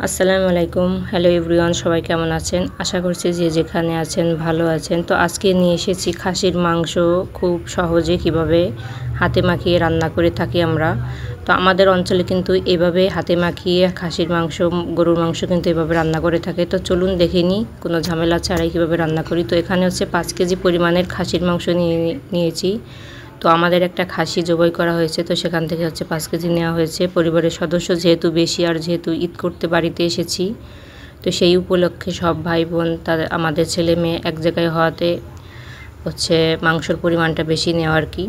আসসালামু আলাইকুম। Hello everyone, সবাই কেমন আছেন? আশা করছি যে যেখানে আছেন ভালো আছেন। তো আজকে নিয়ে এসেছি খাসির মাংস খুব সহজে কিভাবে হাতে মাখিয়ে রান্না করে থাকি আমরা। তো আমাদের অঞ্চলে কিন্তু এভাবে হাতে মাখিয়ে খাসির মাংস, গরুর মাংস কিন্তু এভাবে রান্না করে থাকে। তো চলুন দেখে নিই কোনো ঝামেলা ছাড়াই কীভাবে রান্না করি। তো এখানে হচ্ছে 5 কেজি পরিমাণের খাসির মাংস নিয়েছি। তো আমাদের একটা খাসি জবাই করা হয়েছে, তো সেখান থেকে হচ্ছে 5 কেজি নেওয়া হয়েছে। পরিবারের সদস্য যেহেতু বেশি, আর যেহেতু ঈদ করতে বাড়িতে এসেছি, তো সেই উপলক্ষে সব ভাই বোন তাদের আমাদের ছেলে মেয়ে এক জায়গায় হওয়াতে হচ্ছে মাংসর পরিমাণটা বেশি নেওয়া আর কি।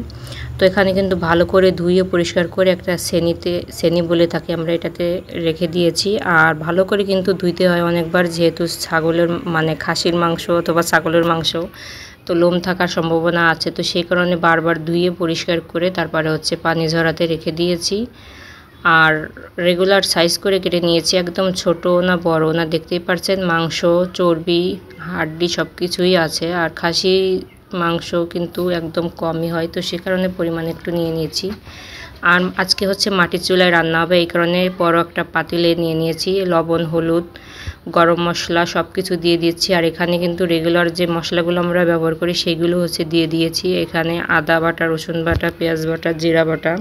তো এখানে কিন্তু ভালো করে ধুয়ে পরিষ্কার করে একটা সেনি বলে থাকে আমরা, এটাতে রেখে দিয়েছি। আর ভালো করে কিন্তু ধুইতে হয় অনেকবার, যেহেতু ছাগলের মানে খাসির মাংস অথবা ছাগলের মাংস তো লোম থাকার সম্ভাবনা আছে। তো সেই কারণে বারবার ধুয়ে পরিষ্কার করে তারপরে হচ্ছে পানি ঝরাতে রেখে দিয়েছি। আর রেগুলার সাইজ করে কেটে নিয়েছি, একদম ছোট না বড় না, দেখতেই পাচ্ছেন মাংস, চর্বি, হাড্ডি সব কিছুই আছে। আর খাসি মাংস কিন্তু একদম কমই হয়, তো সে কারণে পরিমাণ একটু নিয়ে নিয়েছি। আর আজকে হচ্ছে মাটির চুলায় রান্না হবে, এই কারণে বড় একটা পাতিলে নিয়ে নিয়েছি। লবণ, হলুদ, গরম মশলা সব কিছু দিয়ে দিচ্ছি। আর এখানে কিন্তু রেগুলার যে মশলাগুলো আমরা ব্যবহার করি সেগুলো হচ্ছে দিয়ে দিয়েছি। এখানে আদা বাটা, রসুন বাটা, পেঁয়াজ বাটা, জিরা বাটা,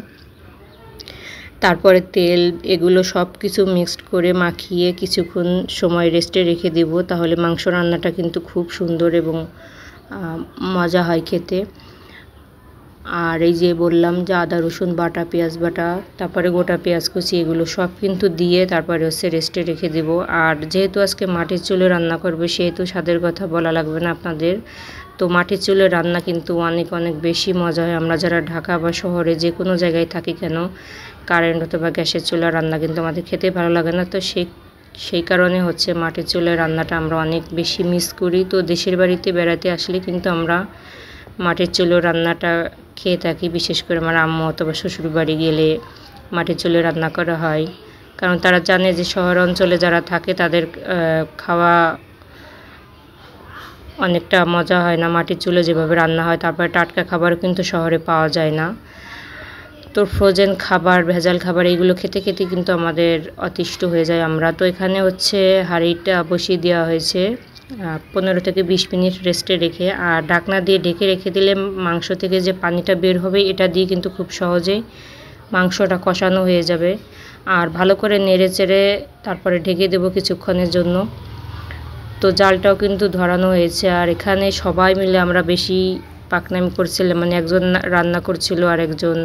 তারপরে তেল, এগুলো সব কিছু মিক্সড করে মাখিয়ে কিছুক্ষণ সময় রেস্টে রেখে দেব। তাহলে মাংস রান্নাটা কিন্তু খুব সুন্দর এবং মজা হয় খেতে। আর এই যে বললাম যে আদা রসুন বাটা, পেঁয়াজ বাটা, তারপরে গোটা পেঁয়াজ কুচি, এগুলো সব কিন্তু দিয়ে তারপরে হচ্ছে রেস্টে রেখে দেব। আর যেহেতু আজকে মাটির চুলে রান্না করবে সেহেতু স্বাদের কথা বলা লাগবে না আপনাদের। তো মাটির চুলে রান্না কিন্তু অনেক অনেক বেশি মজা হয়। আমরা যারা ঢাকা বা শহরে যে কোনো জায়গায় থাকি কেন, কারেন্ট অথবা গ্যাসের চুলা রান্না কিন্তু আমাদের খেতে ভালো লাগে না। তো সেই কারণে হচ্ছে মাটির চুলের রান্নাটা আমরা অনেক বেশি মিস করি। তো দেশের বাড়িতে বেড়াতে আসলে কিন্তু আমরা মাটির চুলের রান্নাটা খেয়ে থাকি। বিশেষ করে আমার আম্মু অথবা শ্বশুর বাড়ি গেলে মাটির চুলে রান্না করা হয়, কারণ তারা জানে যে শহর অঞ্চলে যারা থাকে তাদের খাওয়া অনেকটা মজা হয় না মাটির চুলে যেভাবে রান্না হয়। তারপরে টাটকা খাবারও কিন্তু শহরে পাওয়া যায় না। তো ফ্রোজেন খাবার, ভেজাল খাবার, এইগুলো খেতে খেতে কিন্তু আমাদের অতিষ্ঠ হয়ে যায় আমরা। তো এখানে হচ্ছে হাঁড়িটা বসিয়ে দেওয়া হয়েছে 15 থেকে 20 মিনিট রেস্টে রেখে। আর ঢাকনা দিয়ে ঢেকে রেখে দিলে মাংস থেকে যে পানিটা বের হবে এটা দিয়ে কিন্তু খুব সহজেই মাংসটা কষানো হয়ে যাবে। আর ভালো করে নেড়ে চেড়ে তারপরে ঢেকে দেবো কিছুক্ষণের জন্য। তো জালটাও কিন্তু ধরানো হয়েছে। আর এখানে সবাই মিলে আমরা বেশি পাকনামি করছিলাম, মানে একজন রান্না করছিল আর একজন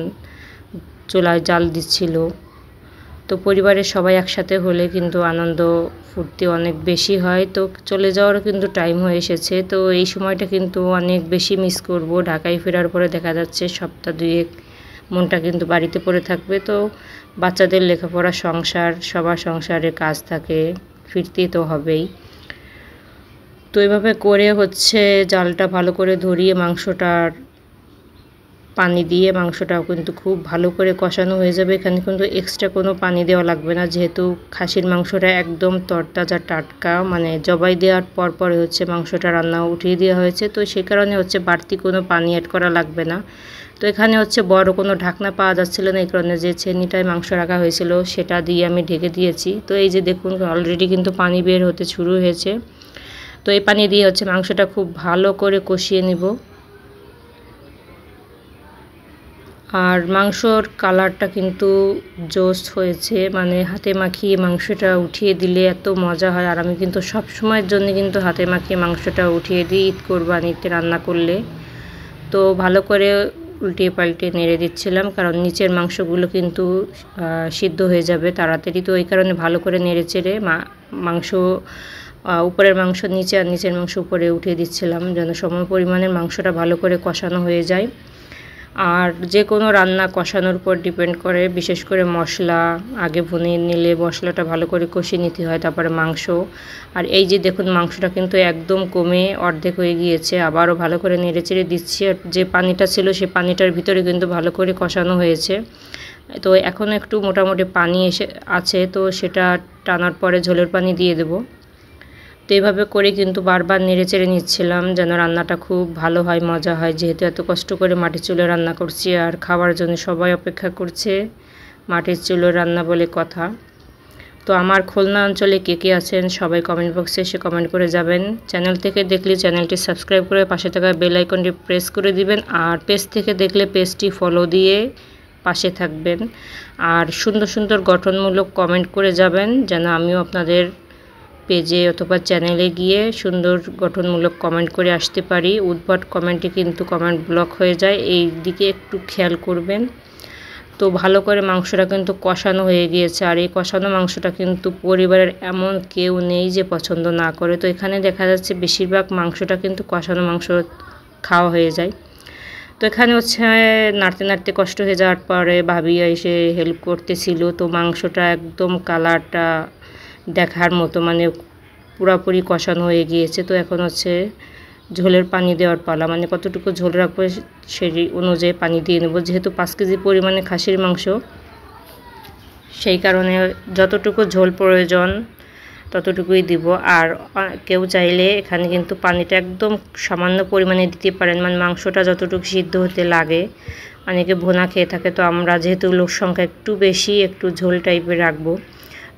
চুলায় জাল দিচ্ছিল। তো পরিবারের সবাই একসাথে হলে কিন্তু আনন্দ ফুর্তি অনেক বেশি হয়। তো চলে যাওয়ারও কিন্তু টাইম হয়ে এসেছে। তো এই সময়টা কিন্তু অনেক বেশি মিস করব। ঢাকায় ফেরার পরে দেখা যাচ্ছে সপ্তাহ দুয়েক মনটা কিন্তু বাড়িতে পড়ে থাকবে। তো বাচ্চাদের লেখাপড়া, সংসার, সবার সংসারে কাজ থাকে, ফিরতেই তো হবেই। তো এভাবে করে হচ্ছে জালটা ভালো করে ধরিয়ে মাংসটার পানি দিয়ে মাংসটাও কিন্তু খুব ভালো করে কষানো হয়ে যাবে। এখানে কিন্তু এক্সট্রা কোনো পানি দেওয়া লাগবে না, যেহেতু খাসির মাংসটা একদম তরতাজা টাটকা, মানে জবাই দেওয়ার পরে হচ্ছে মাংসটা রান্না উঠিয়ে দেওয়া হয়েছে। তো সেই কারণে হচ্ছে বাড়তি কোনো পানি অ্যাড করা লাগবে না। তো এখানে হচ্ছে বড় কোনো ঢাকনা পাওয়া যাচ্ছিল না, এই কারণে যে ছেনিটায় মাংস রাখা হয়েছিল সেটা দিয়ে আমি ঢেকে দিয়েছি। তো এই যে দেখুন অলরেডি কিন্তু পানি বের হতে শুরু হয়েছে। তো এই পানি দিয়ে হচ্ছে মাংসটা খুব ভালো করে কষিয়ে নিব। আর মাংসর কালারটা কিন্তু জোস হয়েছে, মানে হাতে মাখিয়ে মাংসটা উঠিয়ে দিলে এত মজা হয়। আর আমি কিন্তু সব সময়ের জন্য কিন্তু হাতে মাখিয়ে মাংসটা উঠিয়ে দিই ঈদ কোরবানিতে রান্না করলে। তো ভালো করে উল্টিয়ে পাল্টে নেড়ে দিচ্ছিলাম, কারণ নিচের মাংসগুলো কিন্তু সিদ্ধ হয়ে যাবে তাড়াতাড়ি। তো এই কারণে ভালো করে নেড়ে চেড়ে মাংস, উপরের মাংস নিচে আর নিচের মাংস উপরে উঠিয়ে দিচ্ছিলাম, যেন সম পরিমাণের মাংসটা ভালো করে কষানো হয়ে যায়। আর যে কোনো রান্না কষানোর উপর ডিপেন্ড করে, বিশেষ করে মশলা আগে ভুনে নিলে মশলাটা ভালো করে কষিয়ে নিতে হয়, তারপরে মাংস। আর এই যে দেখুন মাংসটা কিন্তু একদম কমে অর্ধেক হয়ে গিয়েছে। আবারও ভালো করে নেড়ে চেড়ে দিচ্ছি। আর যে পানিটা ছিল সেই পানিটার ভিতরে কিন্তু ভালো করে কষানো হয়েছে। তো এখন একটু মোটামুটি পানি আছে, তো সেটা টানার পরে ঝোলের পানি দিয়ে দেবো। তো এইভাবে করে কিন্তু বারবার নেড়ে চেড়ে নিচ্ছিলাম যেন রান্নাটা খুব ভালো হয়, মজা হয়। যেহেতু এত কষ্ট করে মাটির চুলে রান্না করছি আর খাওয়ার জন্য সবাই অপেক্ষা করছে, মাটির চুলের রান্না বলে কথা। তো আমার খুলনা অঞ্চলে কে কে আছেন সবাই কমেন্ট বক্সে এসে কমেন্ট করে যাবেন। চ্যানেল থেকে দেখলে চ্যানেলটি সাবস্ক্রাইব করে পাশে থাকা বেল আইকনটি প্রেস করে দিবেন, আর পেজ থেকে দেখলে পেজটি ফলো দিয়ে পাশে থাকবেন। আর সুন্দর সুন্দর গঠনমূলক কমেন্ট করে যাবেন যেন আমিও আপনাদের পেজে অথবা চ্যানেলে গিয়ে সুন্দর গঠনমূলক কমেন্ট করে আসতে পারি। উদ্ভট কমেন্টে কিন্তু কমেন্ট ব্লক হয়ে যায়, এই দিকে একটু খেয়াল করবেন। তো ভালো করে মাংসটা কিন্তু কষানো হয়ে গিয়েছে, আর এই কষানো মাংসটা কিন্তু পরিবারের এমন কেউ নেই যে পছন্দ না করে। তো এখানে দেখা যাচ্ছে বেশিরভাগ মাংসটা কিন্তু কষানো মাংস খাওয়া হয়ে যায়। তো এখানে হচ্ছে নাড়তে নাড়তে কষ্ট হয়ে যাওয়ার পরে ভাবি এসে হেল্প করতেছিল। তো মাংসটা একদম কালারটা দেখার মতো মানে পুরোপুরি কষানো হয়ে গিয়েছে। তো এখন হচ্ছে ঝোলের পানি দেওয়ার পালা, মানে কতটুকু ঝোল রাখবো সেই অনুযায়ী পানি দিয়ে নেব। যেহেতু 5 কেজি পরিমাণে খাসির মাংস, সেই কারণে যতটুকু ঝোল প্রয়োজন ততটুকুই দিব। আর কেউ চাইলে এখানে কিন্তু পানিটা একদম সামান্য পরিমাণে দিতে পারেন, মানে মাংসটা যতটুকু সিদ্ধ হতে লাগে। অনেকে ভুনা খেয়ে থাকে, তো আমরা যেহেতু লোক সংখ্যা একটু বেশি, একটু ঝোল টাইপের রাখবো।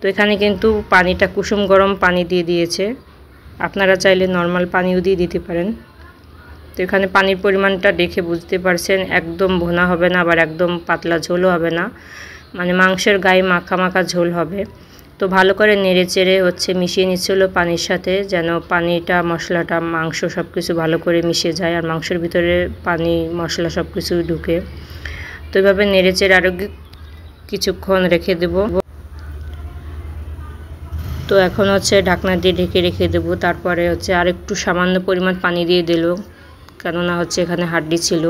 তো এখানে কিন্তু পানিটা কুসুম গরম পানি দিয়ে দিয়েছে, আপনারা চাইলে নর্মাল পানিও দিয়ে দিতে পারেন। তো এখানে পানির পরিমাণটা দেখে বুঝতে পারছেন, একদম ভুনা হবে না, আবার একদম পাতলা ঝোলও হবে না, মানে মাংসের গায়ে মাখা মাখা ঝোল হবে। তো ভালো করে নেড়ে চেড়ে হচ্ছে মিশিয়ে নিচ্ছিল পানির সাথে, যেন পানিটা মশলাটা মাংস সব কিছু ভালো করে মিশে যায়, আর মাংসের ভিতরে পানি মশলা সব কিছু ঢুকে। তো এভাবে নেড়ে চেড়ে আরও কিছুক্ষণ রেখে দেব। তো এখন হচ্ছে ঢাকনা দিয়ে ঢেকে রেখে দেবো। তারপরে হচ্ছে আর একটু সামান্য পরিমাণ পানি দিয়ে দিল, কেননা হচ্ছে এখানে হাড্ডি ছিল,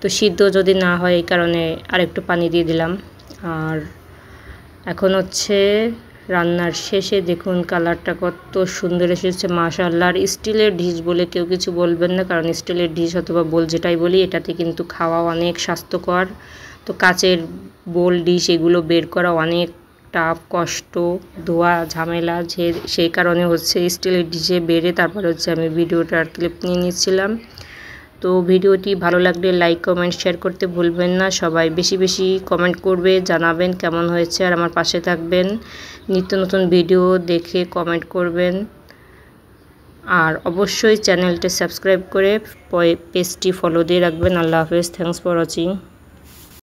তো সিদ্ধ যদি না হয় এই কারণে আর একটু পানি দিয়ে দিলাম। আর এখন হচ্ছে রান্নার শেষে দেখুন কালারটা কত সুন্দর এসেছে মাশাআল্লাহ। আর স্টিলের ডিশ বলে কেউ কিছু বলবেন না, কারণ স্টিলের ডিশ অথবা বোল যেটাই বলি, এটাতে কিন্তু খাওয়া অনেক স্বাস্থ্যকর। তো কাচের বোল ডিশ এগুলো বের করা অনেক টাফ, কষ্ট, ধোয়া, ঝামেলা, সেই কারণে হচ্ছে স্টিলের ডিশে বেড়ে তারপরে হচ্ছে আমি ভিডিওটার ক্লিপ নিয়ে নিচ্ছিলাম। তো ভিডিওটি ভালো লাগলে লাইক কমেন্ট শেয়ার করতে ভুলবেন না। সবাই বেশি বেশি কমেন্ট করবে, জানাবেন কেমন হয়েছে, আর আমার পাশে থাকবেন। নিত্য নতুন ভিডিও দেখে কমেন্ট করবেন, আর অবশ্যই চ্যানেলটি সাবস্ক্রাইব করে পেজটি ফলো দিয়ে রাখবেন। আল্লাহ হাফেজ, থ্যাংকস ফর ওয়াচিং।